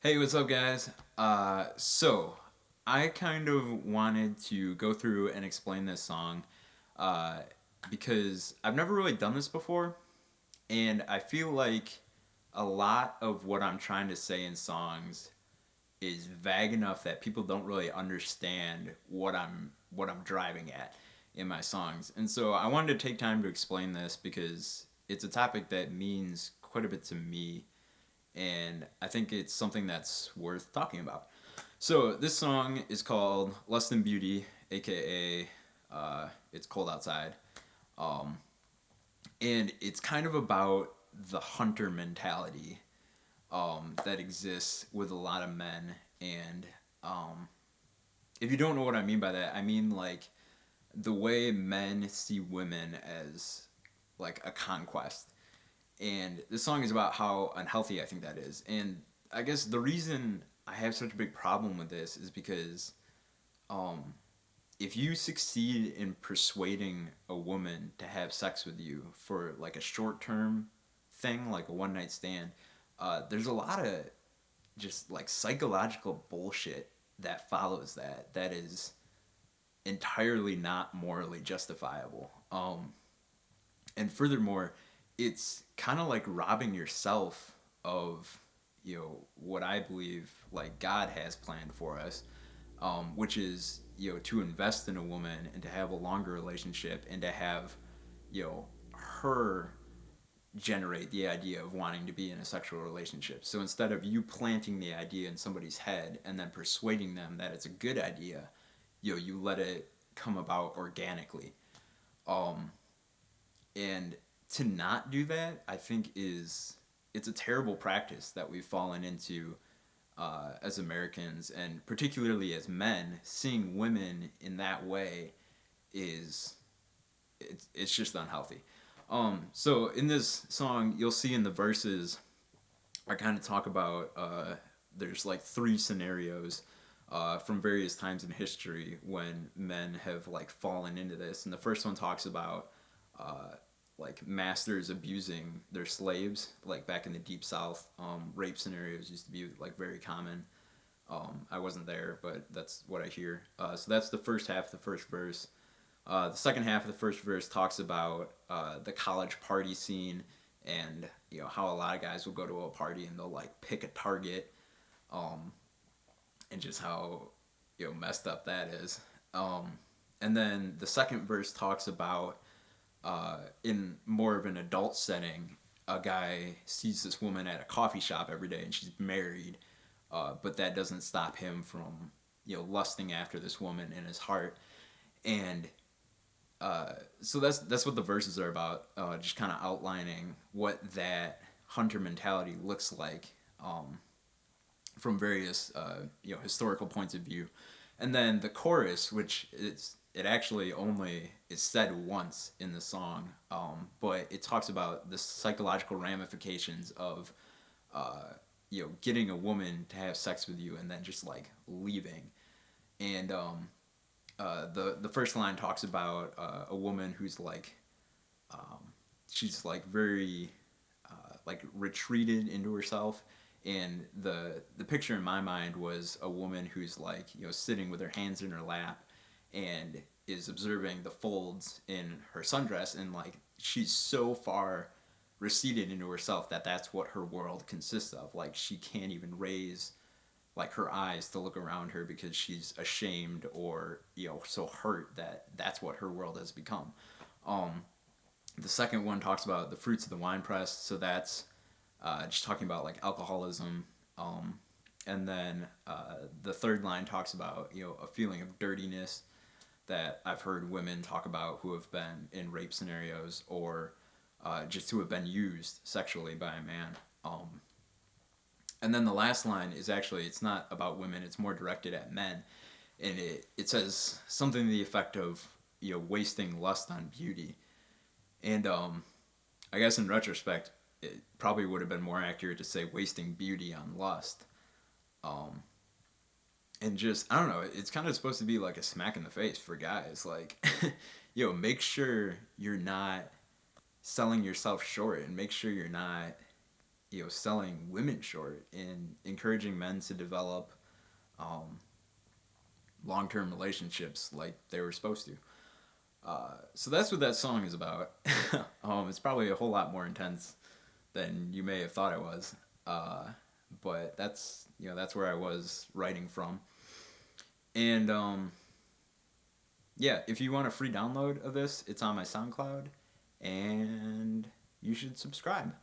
Hey, what's up, guys? So I kind of wanted to go through and explain this song uh, because I've never really done this before, and I feel like a lot of what I'm trying to say in songs is vague enough that people don't really understand what I'm driving at in my songs. And so I wanted to take time to explain this because it's a topic that means quite a bit to me, and I think it's something that's worth talking about. So this song is called "Less Than Beauty," aka "It's Cold Outside," um, and it's kind of about the hunter mentality that exists with a lot of men. And um, if you don't know what I mean by that, I mean like the way men see women as like a conquest. And this song is about how unhealthy I think that is. And I guess the reason I have such a big problem with this is because um, if you succeed in persuading a woman to have sex with you for like a short term thing, like a one night stand, there's a lot of just like psychological bullshit that follows that is entirely not morally justifiable. And furthermore, it's kind of like robbing yourself of what I believe like God has planned for us, which is to invest in a woman and to have a longer relationship and to have her generate the idea of wanting to be in a sexual relationship. So instead of you planting the idea in somebody's head and then persuading them that it's a good idea, you let it come about organically. Um, and to not do that, I think it's a terrible practice that we've fallen into as Americans, and particularly as men. Seeing women in that way is it's just unhealthy. So in this song, you'll see in the verses, I kind of talk about there's like three scenarios from various times in history when men have like fallen into this, and the first one talks about uh, like masters abusing their slaves, like back in the deep south. Rape scenarios used to be like very common. I wasn't there, but that's what I hear. So that's the first half of the first verse. The second half of the first verse talks about the college party scene, and how a lot of guys will go to a party and they'll like pick a target, um, and just how messed up that is. And then the second verse talks about in more of an adult setting, a guy sees this woman at a coffee shop every day and she's married, but that doesn't stop him from lusting after this woman in his heart. And so that's what the verses are about, just kind of outlining what that hunter mentality looks like, from various historical points of view. And then the chorus, which it actually only is said once in the song, but it talks about the psychological ramifications of getting a woman to have sex with you and then just like leaving. And the first line talks about a woman who's like she's like very like retreated into herself, and the picture in my mind was a woman who's like sitting with her hands in her lap and is observing the folds in her sundress, and like she's so far receded into herself that that's what her world consists of. Like she can't even raise like her eyes to look around her because she's ashamed or so hurt that that's what her world has become. um, the second one talks about the fruits of the wine press, so that's just talking about like alcoholism. um, and then the third line talks about a feeling of dirtiness that I've heard women talk about who have been in rape scenarios, or just who have been used sexually by a man. And then the last line is actually, it's not about women, it's more directed at men. And it says something to the effect of wasting lust on beauty. And I guess in retrospect, it probably would have been more accurate to say wasting beauty on lust. um, and just, I don't know, it's kind of supposed to be like a smack in the face for guys, like make sure you're not selling yourself short, and make sure you're not selling women short and encouraging men to develop um, long-term relationships like they were supposed to. So that's what that song is about. It's probably a whole lot more intense than you may have thought it was. Uh, but that's where I was writing from. And yeah, if you want a free download of this, it's on my SoundCloud, and you should subscribe.